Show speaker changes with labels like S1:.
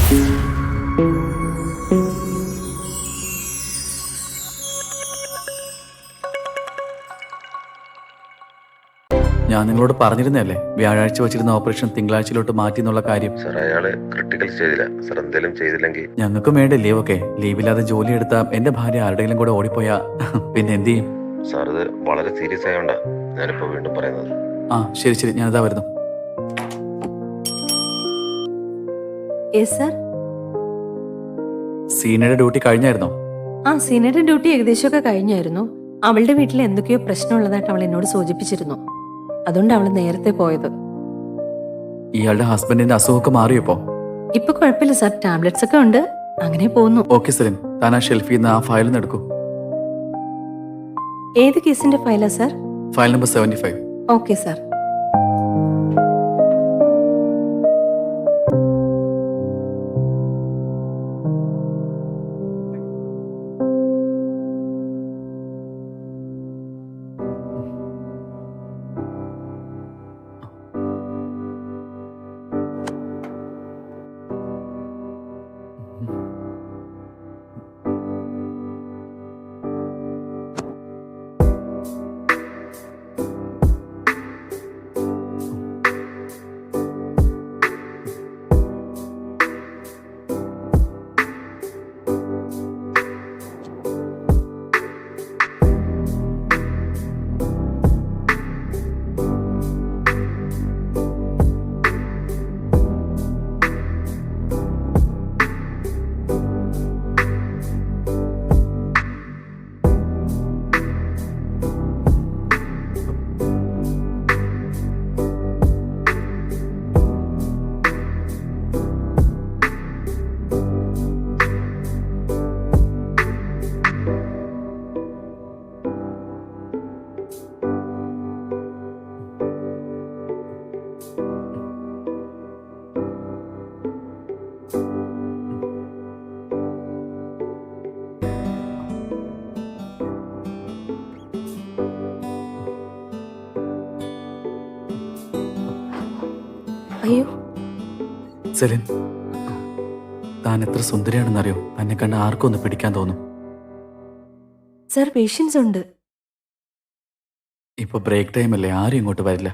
S1: ഞാൻ നിങ്ങളോട് പറഞ്ഞിരുന്നല്ലേ വ്യാഴാഴ്ച വെച്ചിരുന്ന ഓപ്പറേഷൻ തിങ്കളാഴ്ചയിലോട്ട് മാറ്റി എന്നുള്ള കാര്യം.
S2: സാർ അയാള് ക്രിട്ടിക്കൽ സ്റ്റേജില. സാർ എന്തെങ്കിലും ചെയ്തില്ലെങ്കിൽ
S1: ഞങ്ങൾക്കും വേണ്ട ലീവൊക്കെ. ലീവില്ലാതെ ജോലി എടുത്താൽ എന്റെ ഭാര്യ ആരുടെയെങ്കിലും കൂടെ ഓടിപ്പോയാ പിന്നെ എന്ത് ചെയ്യും?
S2: സാർ ഇത് വളരെ സീരിയസ് ആയോണ്ടാ ഞാനിപ്പോ വീണ്ടും പറയുന്നത്.
S1: ആ ശരി ശരി, ഞാനിതാ വരുന്നു. സീനയുടെ ഡ്യൂട്ടി കഴിഞ്ഞായിരുന്നോ?
S3: ആ സീനയുടെ ഡ്യൂട്ടി ഏകദേശമൊക്കെ കഴിഞ്ഞായിരുന്നു. അവളുടെ വീട്ടിൽ എന്തൊക്കെയോ പ്രശ്നമുള്ളതായിട്ട് അവൾ എന്നോട് സൂചിപ്പിച്ചിരുന്നു. അതുകൊണ്ട് അവള് നേരത്തെ പോയത്.
S1: ഇയാളുടെ ഹസ്ബൻഡിന്റെ അസുഖമൊക്കെ മാറിയപ്പോ?
S3: ഇപ്പൊ കുഴപ്പമില്ല സാർ, ടാബ്ലറ്റ്സ് ഒക്കെ ഉണ്ട്, അങ്ങനെ പോകുന്നു.
S1: ഓക്കെ സെലിൻ, താൻ ആ ഷെൽഫിൽ നിന്ന് ആ ഫയൽ ഒന്ന് എടുക്കൂ.
S3: ഏത് കേസിന്റെ ഫയലാ sir?
S1: File number 75.
S3: Okay sir. അയ്യോ
S1: സെലിൻ, താൻ എത്ര സുന്ദരിയാണെന്നറിയോ? തന്നെ കണ്ട് ആർക്കും ഒന്ന് പിടിക്കാൻ തോന്നും.
S3: സാർ, പേഷ്യൻസ് ഉണ്ട്.
S1: ഇപ്പൊ ബ്രേക്ക് ടൈം അല്ലേ, ആരും ഇങ്ങോട്ട് വരില്ല.